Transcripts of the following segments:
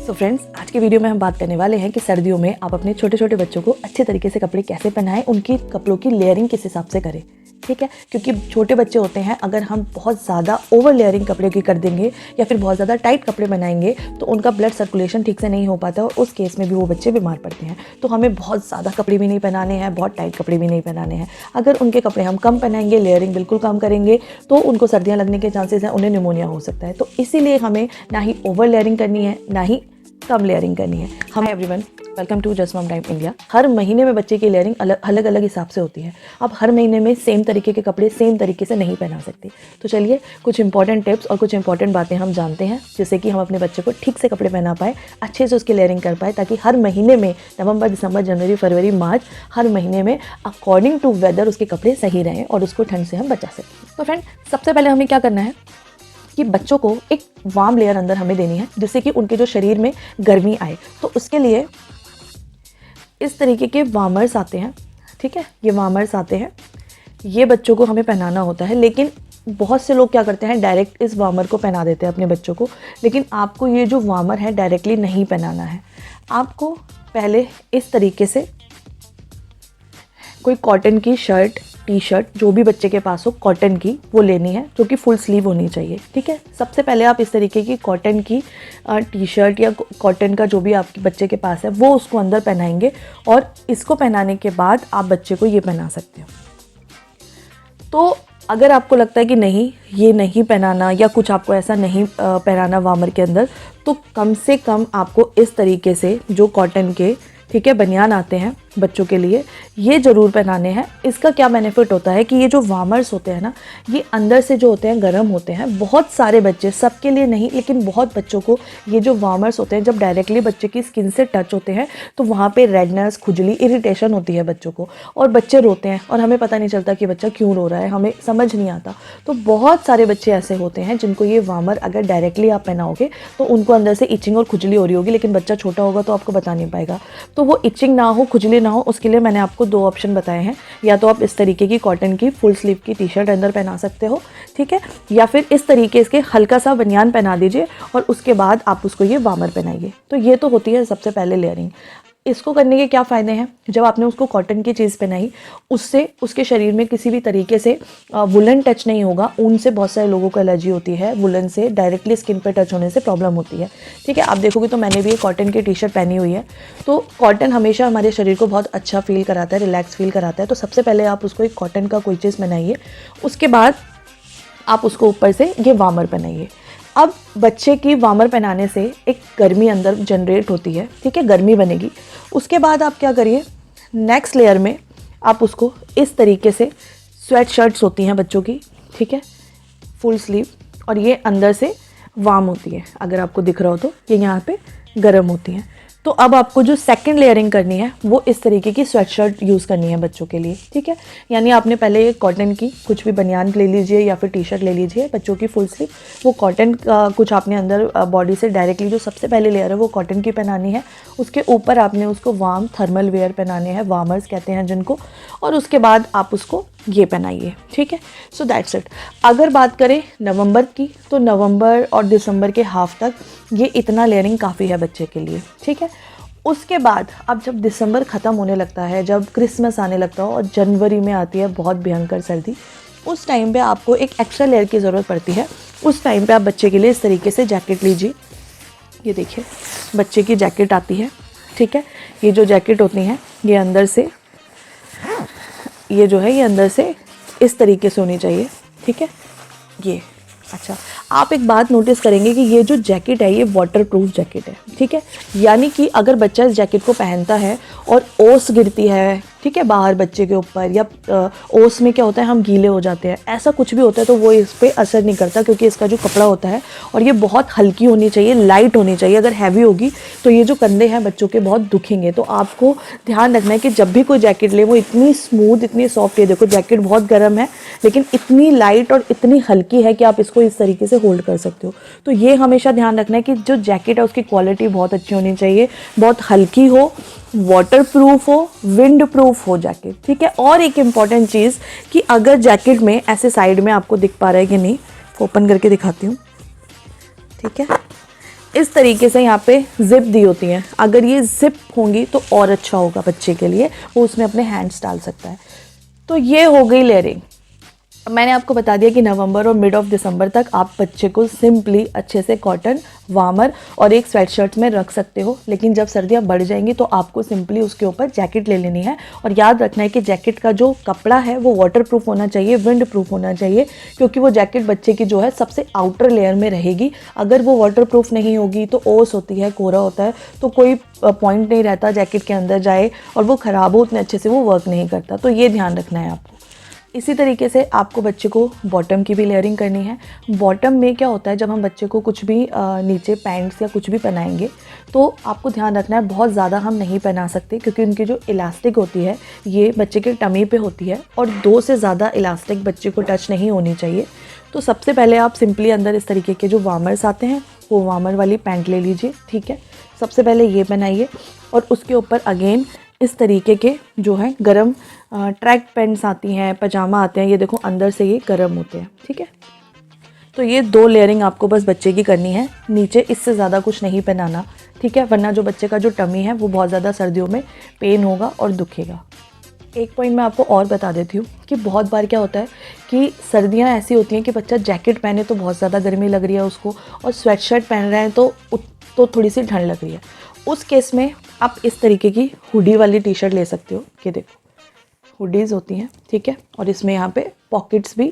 So friends, आज के video में हम बात करने वाले हैं कि सर्दियों में आप अपने छोटे छोटे बच्चों को अच्छे तरीके से कपड़े कैसे पहनाएं, उनकी कपड़ों की लेयरिंग किस हिसाब से करें। ठीक है, क्योंकि छोटे बच्चे होते हैं, अगर हम बहुत ज़्यादा ओवर लेयरिंग कपड़े की कर देंगे या फिर बहुत ज़्यादा टाइट कपड़े बनाएंगे तो उनका ब्लड सर्कुलेशन ठीक से नहीं हो पाता और उस केस में भी वो बच्चे बीमार पड़ते हैं। तो हमें बहुत ज़्यादा कपड़े भी नहीं पहनाने हैं, बहुत टाइट कपड़े भी नहीं पहनाने हैं। अगर उनके कपड़े हम कम पहनाएंगे, लेयरिंग बिल्कुल कम करेंगे तो उनको सर्दियाँ लगने के चांसेस हैं, उन्हें निमोनिया हो सकता है। तो इसीलिए हमें ना ही ओवर लेयरिंग करनी है ना ही कम लेयरिंग करनी है। हम everyone, welcome to just mom time India. हर महीने में बच्चे की लेयरिंग अलग अलग हिसाब से होती है। आप हर महीने में सेम तरीके के कपड़े सेम तरीके से नहीं पहना सकते। तो चलिए कुछ इंपॉर्टेंट टिप्स और कुछ इंपॉर्टेंट बातें हम जानते हैं, जिससे कि हम अपने बच्चे को ठीक से कपड़े पहना पाए, अच्छे से उसकी लेयरिंग कर पाए, ताकि हर महीने में नवंबर, दिसंबर, जनवरी, फरवरी, मार्च, हर महीने में अकॉर्डिंग टू वेदर उसके कपड़े सही रहें और उसको ठंड से हम बचा सकें। तो फ्रेंड, सबसे पहले हमें क्या करना है कि बच्चों को एक वार्म लेयर अंदर हमें देनी है, जिससे कि उनके जो शरीर में गर्मी आए। तो उसके लिए इस तरीके के वार्मर्स आते हैं। ठीक है, ये वार्मर्स आते हैं, ये बच्चों को हमें पहनाना होता है। लेकिन बहुत से लोग क्या करते हैं, डायरेक्ट इस वार्मर को पहना देते हैं अपने बच्चों को। लेकिन आपको ये जो वार्मर है डायरेक्टली नहीं पहनाना है। आपको पहले इस तरीके से कोई कॉटन की शर्ट, टी शर्ट, जो भी बच्चे के पास हो कॉटन की, वो लेनी है, जो कि फुल स्लीव होनी चाहिए। ठीक है, सबसे पहले आप इस तरीके की कॉटन की टी शर्ट या कॉटन का जो भी आपके बच्चे के पास है वो उसको अंदर पहनाएंगे और इसको पहनाने के बाद आप बच्चे को ये पहना सकते हो। तो अगर आपको लगता है कि नहीं, ये नहीं पहनाना या कुछ आपको ऐसा नहीं पहनाना वार्मर के अंदर, तो कम से कम आपको इस तरीके से जो कॉटन के, ठीक है, बनियान आते हैं बच्चों के लिए, ये ज़रूर पहनाने हैं। इसका क्या बेनिफिट होता है कि ये जो वार्मर्स होते हैं ना, ये अंदर से जो होते हैं गर्म होते हैं। बहुत सारे बच्चे, सबके लिए नहीं लेकिन बहुत बच्चों को ये जो वार्मर्स होते हैं जब डायरेक्टली बच्चे की स्किन से टच होते हैं तो वहाँ पे रेडनेस, खुजली, इरिटेशन होती है बच्चों को और बच्चे रोते हैं और हमें पता नहीं चलता कि बच्चा क्यों रो रहा है, हमें समझ नहीं आता। तो बहुत सारे बच्चे ऐसे होते हैं जिनको ये वार्मर अगर डायरेक्टली आप पहनाओगे तो उनको अंदर से इचिंग और खुजली हो रही होगी, लेकिन बच्चा छोटा होगा तो आपको बता नहीं पाएगा। तो वो इचिंग ना हो, खुजली ना हो, उसके लिए मैंने आपको दो ऑप्शन बताए हैं। या तो आप इस तरीके की कॉटन की फुल स्लीव की टी शर्ट अंदर पहना सकते हो, ठीक है, या फिर इस तरीके के हल्का सा बनियान पहना दीजिए और उसके बाद आप उसको ये वार्मर पहनाइए। तो ये तो होती है सबसे पहले लेयरिंग। इसको करने के क्या फ़ायदे हैं? जब आपने उसको कॉटन की चीज़ पहनाई, उससे उसके शरीर में किसी भी तरीके से वुलन टच नहीं होगा। ऊन से बहुत सारे लोगों को एलर्जी होती है, वुलन से डायरेक्टली स्किन पर टच होने से प्रॉब्लम होती है। ठीक है, आप देखोगे तो मैंने भी एक कॉटन की टी शर्ट पहनी हुई है। तो कॉटन हमेशा हमारे शरीर को बहुत अच्छा फील कराता है, रिलैक्स फील कराता है। तो सबसे पहले आप उसको एक कॉटन का कोई चीज़ पहनाइए, उसके बाद आप उसको ऊपर से ये वार्मर पहनाइए। अब बच्चे की वार्मर पहनाने से एक गर्मी अंदर जनरेट होती है, ठीक है, गर्मी बनेगी। उसके बाद आप क्या करिए, नेक्स्ट लेयर में आप उसको इस तरीके से, स्वेट शर्ट्स होती हैं बच्चों की, ठीक है, फुल स्लीव, और ये अंदर से वार्म होती है। अगर आपको दिख रहा हो तो ये यहाँ पे गर्म होती हैं। तो अब आपको जो सेकंड लेयरिंग करनी है वो इस तरीके की स्वेट शर्ट यूज़ करनी है बच्चों के लिए। ठीक है, यानी आपने पहले कॉटन की कुछ भी बनियान ले लीजिए या फिर टी शर्ट ले लीजिए बच्चों की फुल स्लीव, वो कॉटन का कुछ आपने अंदर बॉडी से डायरेक्टली, जो सबसे पहले लेयर है वो कॉटन की पहनानी है। उसके ऊपर आपने उसको वार्म थर्मल वेयर पहनाने हैं, वार्मर्स कहते हैं जिनको, और उसके बाद आप उसको ये पहनाइए। ठीक है, सो दैट्स इट। अगर बात करें नवंबर की, तो नवंबर और दिसंबर के हाफ तक ये इतना लेयरिंग काफ़ी है बच्चे के लिए। ठीक है, उसके बाद अब जब दिसंबर ख़त्म होने लगता है, जब क्रिसमस आने लगता हो और जनवरी में आती है बहुत भयंकर सर्दी, उस टाइम पे आपको एक एक्स्ट्रा लेयर की ज़रूरत पड़ती है। उस टाइम पे आप बच्चे के लिए इस तरीके से जैकेट लीजिए। ये देखिए, बच्चे की जैकेट आती है। ठीक है, ये जो जैकेट होती हैं ये अंदर से, ये जो है ये अंदर से इस तरीके से होनी चाहिए। ठीक है, ये अच्छा, आप एक बात नोटिस करेंगे कि ये जो जैकेट है ये वाटर प्रूफ जैकेट है। ठीक है, यानी कि अगर बच्चा इस जैकेट को पहनता है और ओस गिरती है, ठीक है, बाहर बच्चे के ऊपर, या ओस में क्या होता है हम गीले हो जाते हैं, ऐसा कुछ भी होता है तो वो इस पर असर नहीं करता, क्योंकि इसका जो कपड़ा होता है, और ये बहुत हल्की होनी चाहिए, लाइट होनी चाहिए। अगर हैवी होगी तो ये जो कंधे हैं बच्चों के बहुत दुखेंगे। तो आपको ध्यान रखना है कि जब भी कोई जैकेट ले वो इतनी स्मूथ, इतनी सॉफ्ट, ये देखो जैकेट बहुत गर्म है लेकिन इतनी लाइट और इतनी हल्की है कि आप इसको इस तरीके से होल्ड कर सकते हो। तो ये हमेशा ध्यान रखना है कि जो जैकेट है उसकी क्वालिटी बहुत अच्छी होनी चाहिए, बहुत हल्की हो, वाटर प्रूफ हो, विंड प्रूफ हो जैकेट। ठीक है, और एक इम्पॉर्टेंट चीज़ कि अगर जैकेट में ऐसे साइड में आपको दिख पा रहा है कि नहीं, ओपन करके दिखाती हूँ। ठीक है, इस तरीके से यहाँ पे जिप दी होती हैं। अगर ये जिप होंगी तो और अच्छा होगा बच्चे के लिए, वो उसमें अपने हैंड्स डाल सकता है। तो ये हो गई लेयरिंग। मैंने आपको बता दिया कि नवंबर और मिड ऑफ दिसंबर तक आप बच्चे को सिंपली अच्छे से कॉटन, वार्मर और एक स्वेट शर्ट में रख सकते हो। लेकिन जब सर्दियाँ बढ़ जाएंगी तो आपको सिंपली उसके ऊपर जैकेट ले लेनी है। और याद रखना है कि जैकेट का जो कपड़ा है वो वाटर प्रूफ होना चाहिए, विंड प्रूफ होना चाहिए, क्योंकि वो जैकेट बच्चे की जो है सबसे आउटर लेयर में रहेगी। अगर वो वाटर प्रूफ नहीं होगी तो ओस होती है, कोहरा होता है, तो कोई पॉइंट नहीं रहता जैकेट के अंदर जाए और वो ख़राब हो, उतने अच्छे से वो वर्क नहीं करता। तो ये ध्यान रखना है आपको। इसी तरीके से आपको बच्चे को बॉटम की भी लेयरिंग करनी है। बॉटम में क्या होता है, जब हम बच्चे को कुछ भी नीचे पैंट्स या कुछ भी पहनाएंगे तो आपको ध्यान रखना है बहुत ज़्यादा हम नहीं पहना सकते, क्योंकि उनकी जो इलास्टिक होती है ये बच्चे के टमी पे होती है और 2 से ज़्यादा इलास्टिक बच्चे को टच नहीं होनी चाहिए। तो सबसे पहले आप सिंपली अंदर इस तरीके के जो वार्मर्स आते हैं वो वार्मर वाली पैंट ले लीजिए, ठीक है। सबसे पहले ये पहनाइए और उसके ऊपर अगेन इस तरीके के जो है गरम ट्रैक पैंट्स आती हैं, पजामा आते हैं, ये देखो अंदर से ये गरम होते हैं, ठीक है। तो ये 2 लेयरिंग आपको बस बच्चे की करनी है, नीचे इससे ज़्यादा कुछ नहीं पहनाना, ठीक है, वरना जो बच्चे का जो टमी है वो बहुत ज़्यादा सर्दियों में पेन होगा और दुखेगा। एक पॉइंट मैं आपको और बता देती हूँ कि बहुत बार क्या होता है कि सर्दियाँ ऐसी होती हैं कि बच्चा जैकेट पहने तो बहुत ज़्यादा गर्मी लग रही है उसको, और स्वेट शर्ट पहन रहे हैं तो थोड़ी सी ठंड लग रही है। उस केस में आप इस तरीके की हुडी वाली टी शर्ट ले सकते हो। ये देखो हुडीज़ होती हैं, ठीक है, और इसमें यहाँ पे पॉकेट्स भी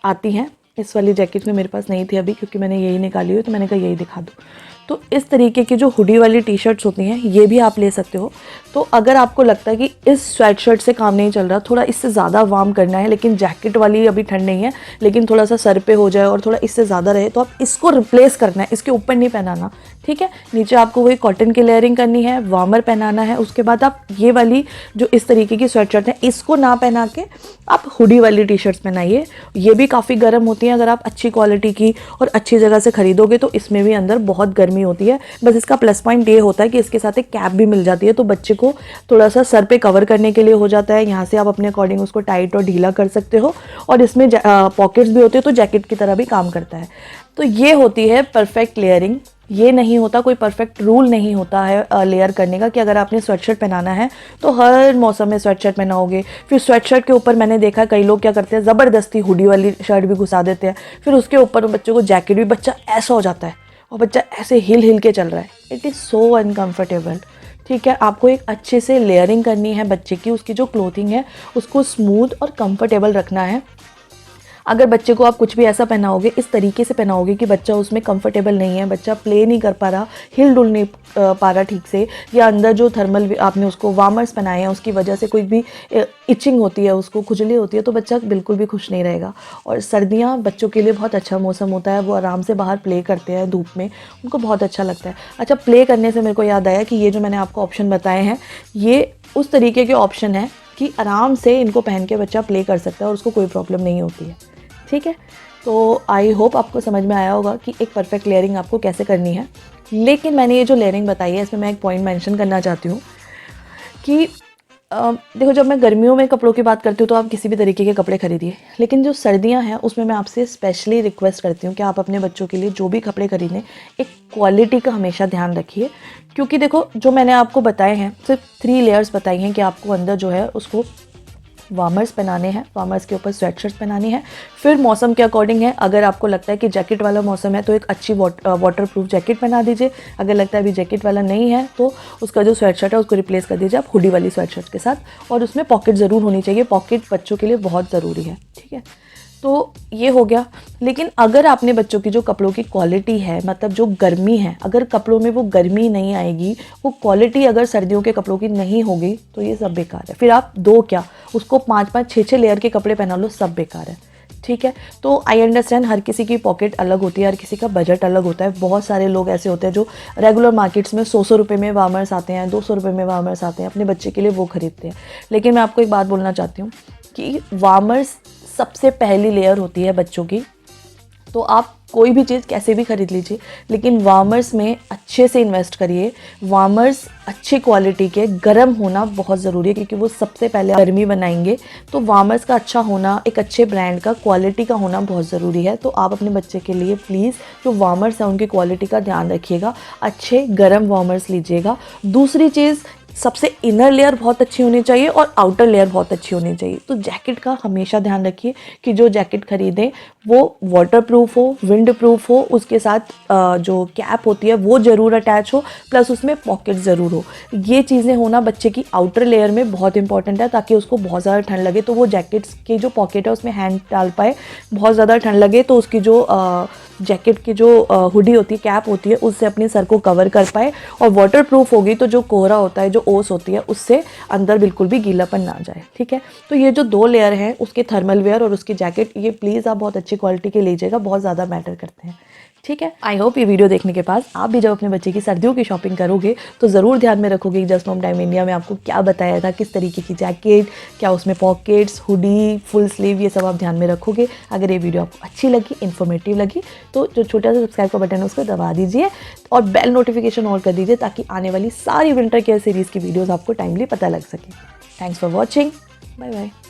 आती हैं। इस वाली जैकेट में मेरे पास नहीं थी अभी, क्योंकि मैंने यही निकाली हुई, तो मैंने कहा यही दिखा दूँ। तो इस तरीके की जो हुडी वाली टी शर्ट्स होती हैं ये भी आप ले सकते हो। तो अगर आपको लगता है कि इस स्वेट शर्ट से काम नहीं चल रहा, थोड़ा इससे ज़्यादा वार्म करना है, लेकिन जैकेट वाली अभी ठंड नहीं है, लेकिन थोड़ा सा सर पे हो जाए और थोड़ा इससे ज़्यादा रहे, तो आप इसको रिप्लेस करना है, इसके ऊपर नहीं पहनाना, ठीक है। नीचे आपको वही कॉटन की लेयरिंग करनी है, वार्मर पहनाना है। उसके बाद आप ये वाली जो इस तरीके की स्वेट शर्ट है इसको ना पहना के आप हुडी वाली टी शर्ट्स पहनाइए। ये भी काफ़ी गर्म होती हैं, अगर आप अच्छी क्वालिटी की और अच्छी जगह से खरीदोगे तो इसमें भी अंदर बहुत गर्मी होती है। बस इसका प्लस पॉइंट ये होता है कि इसके साथ एक कैप भी मिल जाती है, तो बच्चे को थोड़ा सा सर पे कवर करने के लिए हो जाता है। यहाँ से आप अपने अकॉर्डिंग उसको टाइट और ढीला कर सकते हो, और इसमें पॉकेट्स भी होते हैं तो जैकेट की तरह भी काम करता है। तो ये होती है परफेक्ट लेयरिंग। ये नहीं होता, कोई परफेक्ट रूल नहीं होता है लेयर करने का कि अगर आपने स्वेटशर्ट पहनाना है तो हर मौसम में स्वेटशर्ट पहनाओगे। फिर स्वेटशर्ट के ऊपर मैंने देखा कई लोग क्या करते हैं, ज़बरदस्ती हुडी वाली शर्ट भी घुसा देते हैं, फिर उसके ऊपर बच्चों को जैकेट भी, बच्चा ऐसा हो जाता है और बच्चा ऐसे हिल हिल के चल रहा है। इट इज़ सो अनकम्फर्टेबल, ठीक है। आपको एक अच्छे से लेयरिंग करनी है बच्चे की, उसकी जो क्लोथिंग है उसको स्मूथ और कंफर्टेबल रखना है। अगर बच्चे को आप कुछ भी ऐसा पहनाओगे, इस तरीके से पहनाओगे कि बच्चा उसमें कंफर्टेबल नहीं है, बच्चा प्ले नहीं कर पा रहा, हिल डुल नहीं पा रहा ठीक से, या अंदर जो थर्मल आपने उसको वार्मर्स पहनाए हैं उसकी वजह से कोई भी इचिंग होती है, उसको खुजली होती है, तो बच्चा बिल्कुल भी खुश नहीं रहेगा। और सर्दियाँ बच्चों के लिए बहुत अच्छा मौसम होता है, वो आराम से बाहर प्ले करते हैं धूप में, उनको बहुत अच्छा लगता है। अच्छा, प्ले करने से मेरे को याद आया कि ये जो मैंने आपको ऑप्शन बताए हैं ये उस तरीके के ऑप्शन है कि आराम से इनको पहन के बच्चा प्ले कर सकता है और उसको कोई प्रॉब्लम नहीं होती है, ठीक है। तो आई होप आपको समझ में आया होगा कि एक परफेक्ट लेयरिंग आपको कैसे करनी है। लेकिन मैंने ये जो लेयरिंग बताई है इसमें मैं एक पॉइंट मेंशन करना चाहती हूँ कि देखो, जब मैं गर्मियों में कपड़ों की बात करती हूँ तो आप किसी भी तरीके के कपड़े खरीदिए, लेकिन जो सर्दियाँ हैं उसमें मैं आपसे स्पेशली रिक्वेस्ट करती हूँ कि आप अपने बच्चों के लिए जो भी कपड़े खरीदें एक क्वालिटी का हमेशा ध्यान रखिए। क्योंकि देखो, जो मैंने आपको बताए हैं सिर्फ 3 लेयर्स बताई हैं कि आपको अंदर जो है उसको वार्मर्स पहनाने हैं, वार्मर्स के ऊपर स्वेटशर्ट्स पहनानी है। फिर मौसम के अकॉर्डिंग है, अगर आपको लगता है कि जैकेट वाला मौसम है तो एक अच्छी वाटर प्रूफ जैकेट पहना दीजिए। अगर लगता है अभी जैकेट वाला नहीं है तो उसका जो स्वेटशर्ट है उसको रिप्लेस कर दीजिए आप हुडी वाली स्वेटशर्ट के साथ, और उसमें पॉकेट ज़रूर होनी चाहिए। पॉकेट बच्चों के लिए बहुत ज़रूरी है, ठीक है। तो ये हो गया। लेकिन अगर आपने बच्चों की जो कपड़ों की क्वालिटी है, मतलब जो गर्मी है, अगर कपड़ों में वो गर्मी नहीं आएगी, वो क्वालिटी अगर सर्दियों के कपड़ों की नहीं होगी तो ये सब बेकार है। फिर आप दो क्या, उसको 5-5, 6-6 लेयर के कपड़े पहना लो, सब बेकार है, ठीक है। तो आई अंडरस्टैंड हर किसी की पॉकेट अलग होती है, हर किसी का बजट अलग होता है। बहुत सारे लोग ऐसे होते हैं जो रेगुलर मार्केट्स में 100 रुपये में वार्मर्स आते हैं, 200 रुपये में वार्मर्स आते हैं, अपने बच्चे के लिए वो खरीदते हैं। लेकिन मैं आपको एक बात बोलना चाहती हूँ कि वार्मर्स सबसे पहली लेयर होती है बच्चों की, तो आप कोई भी चीज़ कैसे भी खरीद लीजिए, लेकिन वार्मर्स में अच्छे से इन्वेस्ट करिए। वार्मर्स अच्छी क्वालिटी के गर्म होना बहुत ज़रूरी है, क्योंकि वो सबसे पहले गर्मी बनाएंगे। तो वार्मर्स का अच्छा होना, एक अच्छे ब्रांड का, क्वालिटी का होना बहुत ज़रूरी है। तो आप अपने बच्चे के लिए प्लीज़ जो वार्मर्स हैं उनकी क्वालिटी का ध्यान रखिएगा, अच्छे गर्म वार्मर्स लीजिएगा। दूसरी चीज़, सबसे इनर लेयर बहुत अच्छी होनी चाहिए और आउटर लेयर बहुत अच्छी होनी चाहिए। तो जैकेट का हमेशा ध्यान रखिए कि जो जैकेट खरीदें वो वाटर प्रूफ हो, विंड प्रूफ हो, उसके साथ जो कैप होती है वो ज़रूर अटैच हो, प्लस उसमें पॉकेट ज़रूर हो। ये चीज़ें होना बच्चे की आउटर लेयर में बहुत इंपॉर्टेंट है, ताकि उसको बहुत ज़्यादा ठंड लगे तो वो जैकेट्स की जो पॉकेट है उसमें हैंड डाल पाए। बहुत ज़्यादा ठंड लगे तो उसकी जो जैकेट की जो हुडी होती है, कैप होती है, उससे अपने सर को कवर कर पाए। और वाटर प्रूफ होगी तो जो कोहरा होता है, जो ओस होती है, उससे अंदर बिल्कुल भी गीलापन ना जाए। ठीक है, तो ये जो 2 लेयर हैं, उसके थर्मल वेयर और उसकी जैकेट, ये प्लीज़ आप बहुत अच्छी क्वालिटी के लीजिएगा, बहुत ज़्यादा मैटर करते हैं। ठीक है, आई होप ये वीडियो देखने के बाद आप भी जब अपने बच्चे की सर्दियों की शॉपिंग करोगे तो ज़रूर ध्यान में रखोगे जस्ट मॉम टाइम इंडिया में आपको क्या बताया था, किस तरीके की जैकेट, क्या उसमें पॉकेट्स, हुडी, फुल स्लीव, ये सब आप ध्यान में रखोगे। अगर ये वीडियो आपको अच्छी लगी, इन्फॉर्मेटिव लगी, तो जो छोटा सा सब्सक्राइब का बटन है उसको दबा दीजिए और बेल नोटिफिकेशन ऑन कर दीजिए, ताकि आने वाली सारी विंटर केयर सीरीज़ की वीडियोज़ आपको टाइमली पता लग सके। Thanks for watching, bye bye.